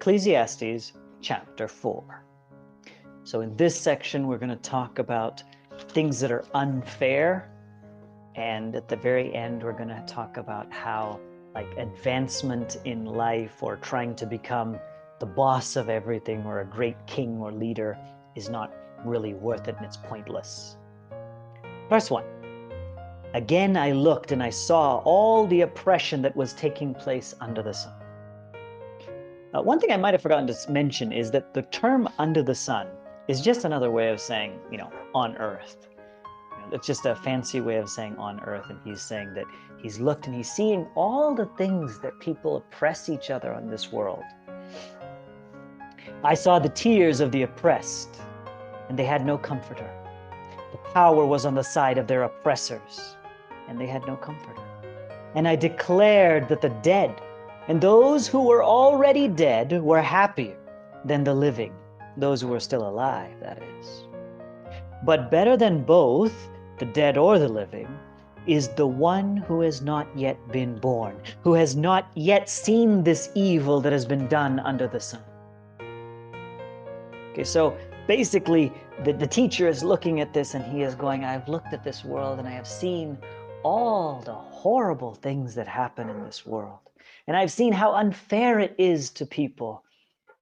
Ecclesiastes Chapter 4. So in this section, we're going to talk about things that are unfair. And at the very end, we're going to talk about how advancement in life or trying to become the boss of everything or a great king or leader is not really worth it and it's pointless. Verse 1. Again, I looked and I saw all the oppression that was taking place under the sun. One thing I might have forgotten to mention is that the term under the sun is just another way of saying, on earth. It's just a fancy way of saying on earth. And he's saying that he's looked and he's seeing all the things that people oppress each other on this world. I saw the tears of the oppressed, and they had no comforter. The power was on the side of their oppressors, and they had no comforter. And I declared that the dead and those who were already dead were happier than the living, those who were still alive, that is. But better than both, the dead or the living, is the one who has not yet been born, who has not yet seen this evil that has been done under the sun. Okay, so basically, the teacher is looking at this and he is going, I've looked at this world and I have seen all the horrible things that happen in this world. And I've seen how unfair it is to people,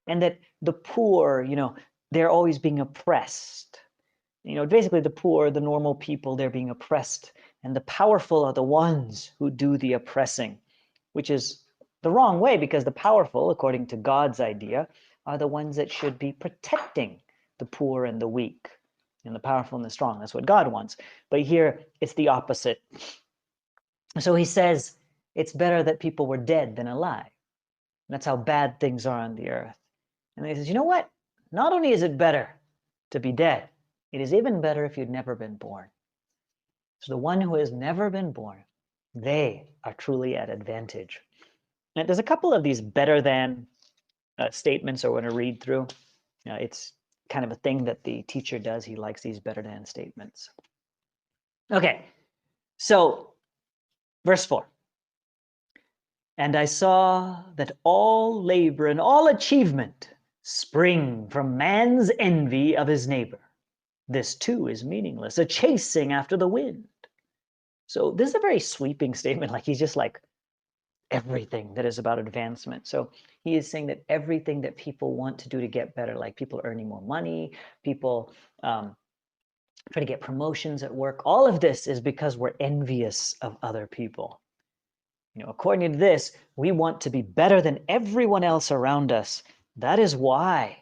and that the poor, they're always being oppressed. Basically the poor, the normal people, they're being oppressed, and the powerful are the ones who do the oppressing, which is the wrong way, because the powerful, according to God's idea, are the ones that should be protecting the poor and the weak, and the powerful and the strong. That's what God wants. But here it's the opposite. So he says, it's better that people were dead than alive. And that's how bad things are on the earth. And he says, you know what? Not only is it better to be dead, it is even better if you'd never been born. So the one who has never been born, they are truly at advantage. And there's a couple of these better than statements I want to read through. It's kind of a thing that the teacher does. He likes these better than statements. Okay, so verse 4. And I saw that all labor and all achievement spring from man's envy of his neighbor. This too is meaningless, a chasing after the wind. So this is a very sweeping statement. He's just everything that is about advancement. So he is saying that everything that people want to do to get better, like people earning more money, people try to get promotions at work, all of this is because we're envious of other people. According to this, we want to be better than everyone else around us. That is why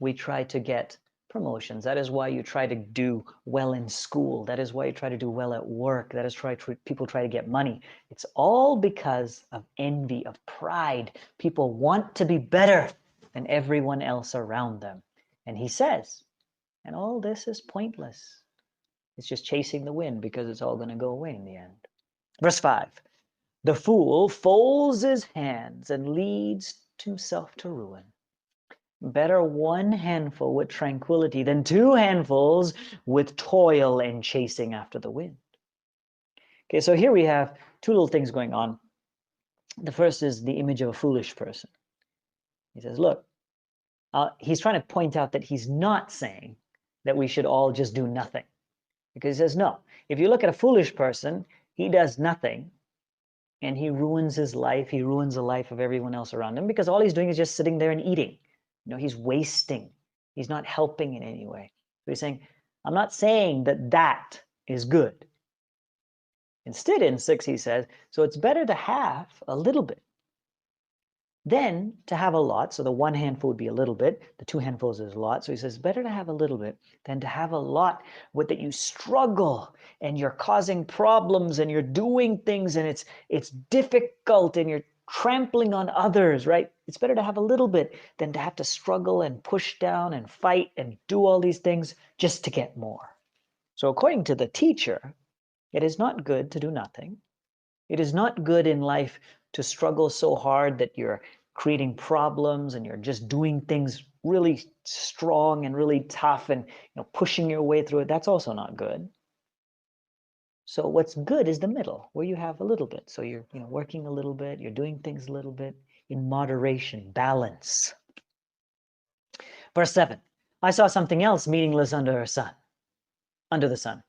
we try to get promotions. That is why you try to do well in school. That is why you try to do well at work. That is why people try to get money. It's all because of envy, of pride. People want to be better than everyone else around them. And he says, and all this is pointless. It's just chasing the wind, because it's all going to go away in the end. Verse 5. The fool folds his hands and leads himself to ruin. Better one handful with tranquility than two handfuls with toil and chasing after the wind. Okay, so here we have two little things going on. The first is the image of a foolish person. He says, look, he's trying to point out that he's not saying that we should all just do nothing. Because he says, no, if you look at a foolish person, he does nothing. And he ruins his life. He ruins the life of everyone else around him, because all he's doing is just sitting there and eating. He's wasting. He's not helping in any way. So he's saying, I'm not saying that that is good. Instead, in 6, he says, so it's better to have a little bit than to have a lot. So the one handful would be a little bit. The two handfuls is a lot. So he says, better to have a little bit than to have a lot with that you struggle and you're causing problems and you're doing things and it's difficult and you're trampling on others, right? It's better to have a little bit than to have to struggle and push down and fight and do all these things just to get more. So according to the teacher, it is not good to do nothing. It is not good in life to struggle so hard that you're creating problems and you're just doing things really strong and really tough and pushing your way through it. That's also not good. So what's good is the middle, where you have a little bit. So you're working a little bit, you're doing things a little bit. in moderation, balance. Verse 7, I saw something else meaningless under the sun.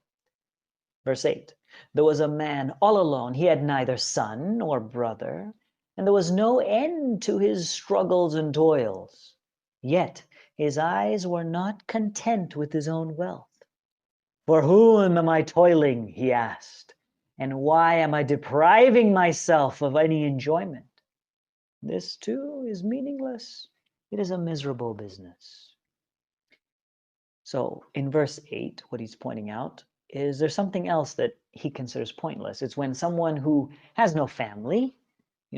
Verse 8, there was a man all alone. He had neither son nor brother, and there was no end to his struggles and toils. Yet his eyes were not content with his own wealth. For whom am I toiling, he asked, and why am I depriving myself of any enjoyment? This too is meaningless. It is a miserable business. So in verse 8, what he's pointing out is there's something else that he considers pointless. It's when someone who has no family,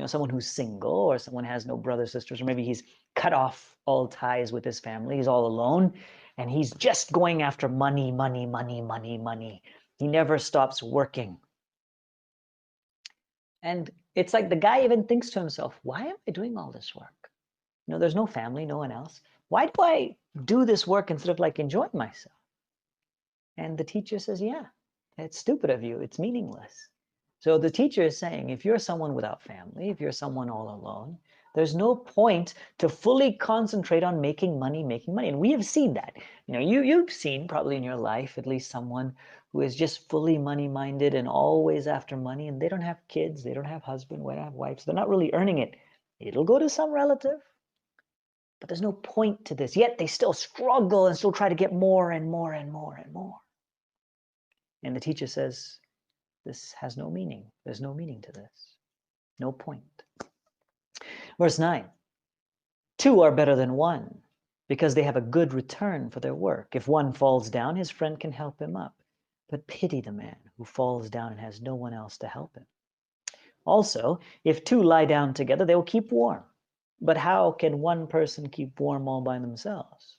someone who's single, or someone has no brothers, sisters, or maybe he's cut off all ties with his family, he's all alone, and he's just going after money, money, money, money, money. He never stops working. And it's like the guy even thinks to himself, why am I doing all this work? There's no family, no one else. Why do I do this work instead of like enjoying myself? And the teacher says, yeah, it's stupid of you. It's meaningless. So the teacher is saying, if you're someone without family, if you're someone all alone, there's no point to fully concentrate on making money. And we have seen that. You've seen probably in your life at least someone who is just fully money-minded and always after money, and they don't have kids, they don't have husband, they don't have wives, they're not really earning it. It'll go to some relative, but there's no point to this. Yet they still struggle and still try to get more and more and more and more. And the teacher says, this has no meaning. There's no meaning to this. No point. Verse 9, 2 are better than 1 because they have a good return for their work. If one falls down, his friend can help him up. But pity the man who falls down and has no one else to help him. Also, if 2 lie down together, they will keep warm. But how can one person keep warm all by themselves?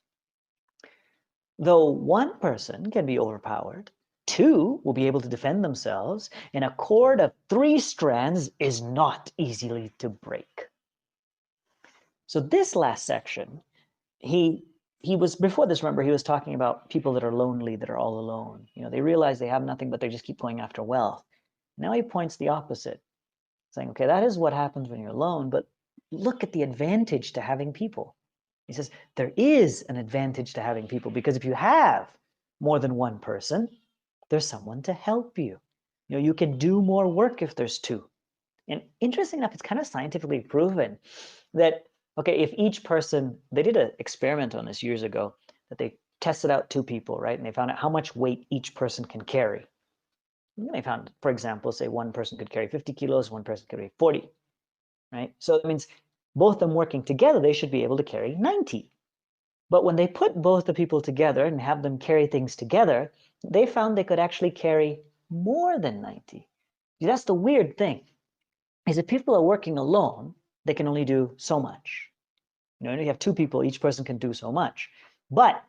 Though one person can be overpowered, 2 will be able to defend themselves, and a cord of 3 strands is not easily to break. So this last section, he was, before this, remember, he was talking about people that are lonely, that are all alone. They realize they have nothing, but they just keep going after wealth. Now he points the opposite, saying, okay, that is what happens when you're alone, but look at the advantage to having people. He says, there is an advantage to having people, because if you have more than one person, there's someone to help you. You can do more work if there's 2. And interesting enough, it's kind of scientifically proven that, okay, if each person, they did an experiment on this years ago, that they tested out 2 people, right? And they found out how much weight each person can carry. And they found, for example, say one person could carry 50 kilos, one person could carry 40, right? So that means both of them working together, they should be able to carry 90. But when they put both the people together and have them carry things together, they found they could actually carry more than 90. See, that's the weird thing, is if people are working alone, they can only do so much. You have 2 people, each person can do so much. But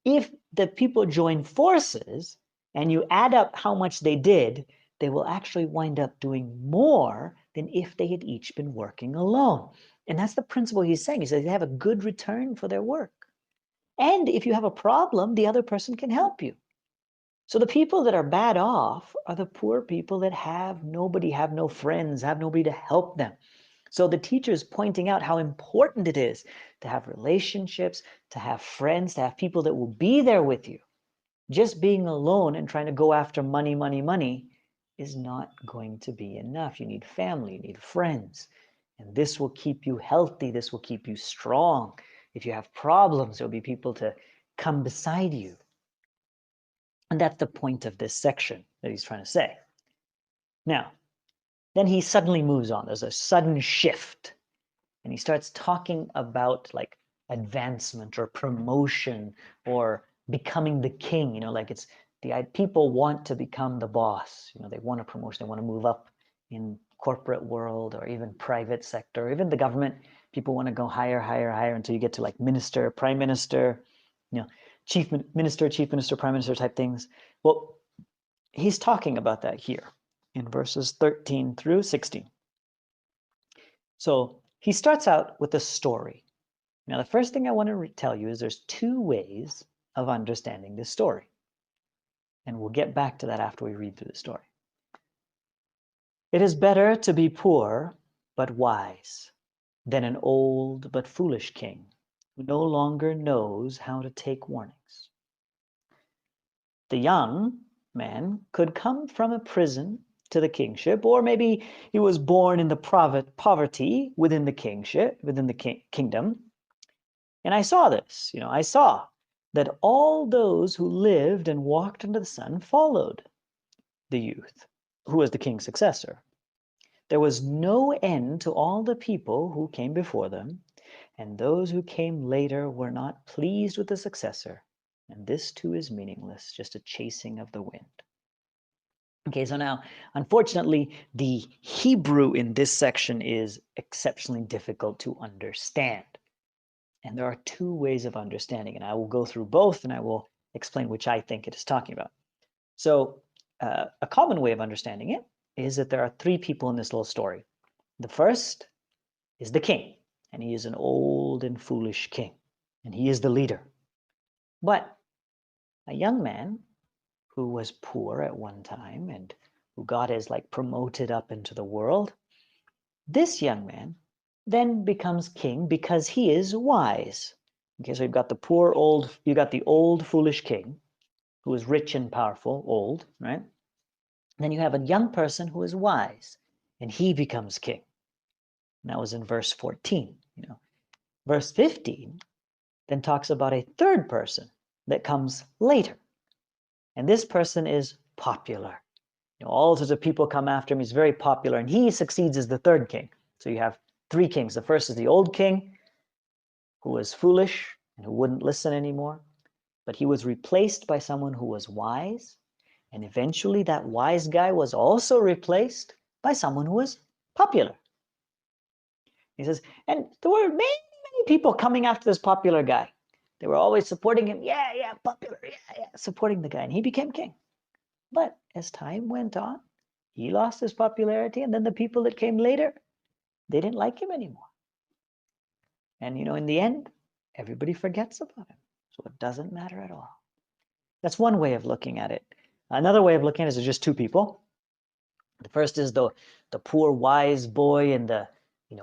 if the people join forces and you add up how much they did, they will actually wind up doing more than if they had each been working alone. And that's the principle he's saying. He says they have a good return for their work. And if you have a problem, the other person can help you. So the people that are bad off are the poor people that have nobody, have no friends, have nobody to help them. So the teacher is pointing out how important it is to have relationships, to have friends, to have people that will be there with you. Just being alone and trying to go after money, money, money is not going to be enough. You need family, you need friends. And this will keep you healthy. This will keep you strong. If you have problems, there'll be people to come beside you. And that's the point of this section that he's trying to say. Now, then he suddenly moves on. There's a sudden shift. And he starts talking about like advancement or promotion or becoming the king. Like it's people want to become the boss. They want a promotion. They want to move up in corporate world or even private sector, or even the government. People want to go higher, higher, higher until you get to like minister, prime minister, chief minister, prime minister type things. Well, he's talking about that here in verses 13 through 16. So he starts out with a story. Now, the first thing I want to tell you is there's 2 ways of understanding this story. And we'll get back to that after we read through the story. It is better to be poor, but wise, than an old but foolish king who no longer knows how to take warnings. The young man could come from a prison to the kingship, or maybe he was born in the poverty within the kingship, within the kingdom. And I saw this, I saw that all those who lived and walked under the sun followed the youth, who was the king's successor. There was no end to all the people who came before them, and those who came later were not pleased with the successor. And this too is meaningless, just a chasing of the wind. Okay, so now, unfortunately, the Hebrew in this section is exceptionally difficult to understand. And there are two ways of understanding, and I will go through both, and I will explain which I think it is talking about. So a common way of understanding it is that there are three people in this little story. The first is the king, and he is an old and foolish king, and he is the leader. But a young man who was poor at one time and who God has promoted up into the world, this young man then becomes king because he is wise. Okay, so you've got the old foolish king who is rich and powerful, old, right? Then you have a young person who is wise, and he becomes king. And that was in verse 14. Verse 15 then talks about a third person that comes later. And this person is popular. All sorts of people come after him. He's very popular, and he succeeds as the third king. So you have three kings. The first is the old king, who was foolish and who wouldn't listen anymore. But he was replaced by someone who was wise. And eventually that wise guy was also replaced by someone who was popular. He says, and there were many, many people coming after this popular guy. They were always supporting him. Yeah, popular. Yeah, supporting the guy. And he became king. But as time went on, he lost his popularity. And then the people that came later, they didn't like him anymore. And, in the end, everybody forgets about him. So it doesn't matter at all. That's one way of looking at it. Another way of looking at it is just two people. The first is the poor wise boy and the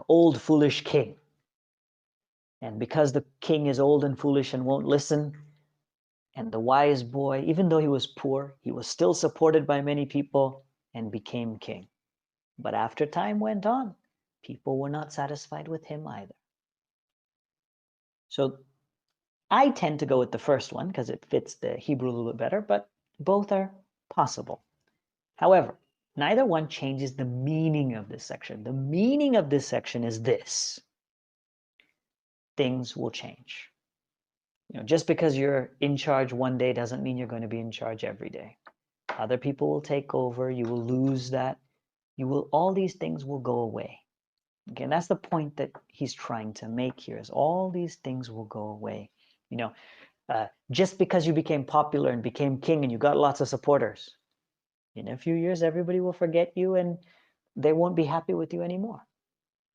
old foolish king. And because the king is old and foolish and won't listen, and the wise boy, even though he was poor, he was still supported by many people and became king. But after time went on, people were not satisfied with him either. So I tend to go with the first one because it fits the Hebrew a little bit better, but both are possible. However, neither one changes the meaning of this section. The meaning of this section is this: things will change. Just because you're in charge one day doesn't mean you're going to be in charge every day. Other people will take over. You will lose that. All these things will go away. Okay, and that's the point that he's trying to make here, is all these things will go away. Just because you became popular and became king and you got lots of supporters, in a few years, everybody will forget you and they won't be happy with you anymore.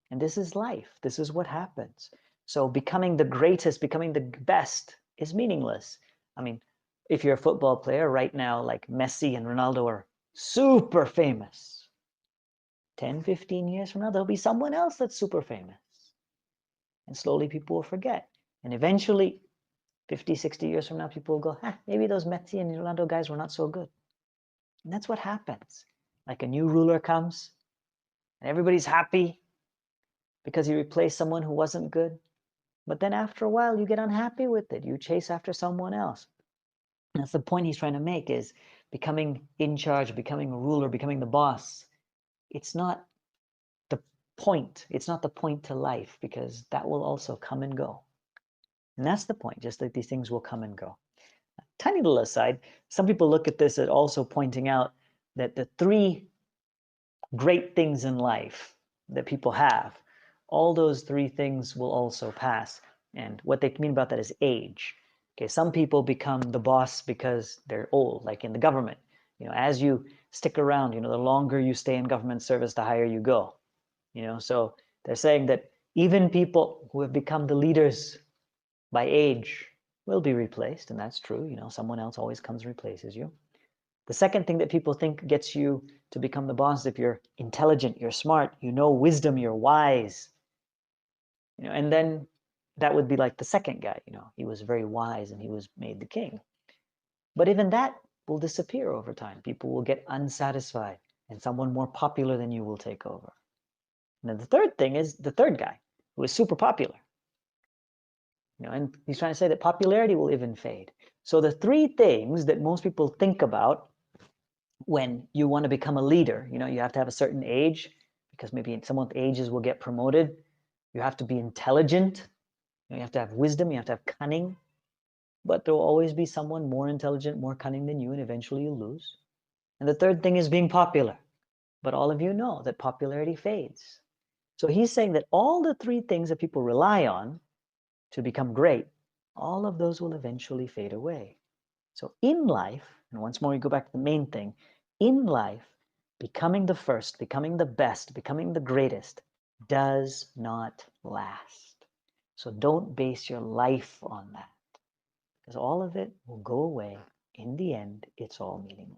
And this is life. This is what happens. So becoming the greatest, becoming the best is meaningless. I mean, if you're a football player right now, like Messi and Ronaldo are super famous. 10, 15 years from now, there'll be someone else that's super famous. And slowly people will forget. And eventually, 50, 60 years from now, people will go, maybe those Messi and Ronaldo guys were not so good. And that's what happens. Like a new ruler comes, and everybody's happy because he replaced someone who wasn't good. But then after a while, you get unhappy with it. You chase after someone else. And that's the point he's trying to make, is becoming in charge, becoming a ruler, becoming the boss. It's not the point. It's not the point to life, because that will also come and go. And that's the point, just that these things will come and go. A tiny little aside, some people look at this as also pointing out that the three great things in life that people have, all those three things will also pass. And what they mean about that is age. Okay, some people become the boss because they're old, like in the government. As you stick around, the longer you stay in government service, the higher you go. So they're saying that even people who have become the leaders by age will be replaced, and that's true. Someone else always comes and replaces you. The second thing that people think gets you to become the boss, if you're intelligent, you're smart, wisdom, you're wise, And then that would be like the second guy. He was very wise and he was made the king. But even that will disappear over time. People will get unsatisfied and someone more popular than you will take over. And then the third thing is the third guy who is super popular. And he's trying to say that popularity will even fade. So the three things that most people think about when you want to become a leader, you have to have a certain age, because maybe someone's ages will get promoted. You have to be intelligent. You have to have wisdom. You have to have cunning. But there will always be someone more intelligent, more cunning than you, and eventually you'll lose. And the third thing is being popular. But all of you know that popularity fades. So he's saying that all the three things that people rely on to become great, all of those will eventually fade away. So in life, and once more you go back to the main thing, in life, becoming the first, becoming the best, becoming the greatest does not last. So don't base your life on that, because all of it will go away. In the end, it's all meaningless.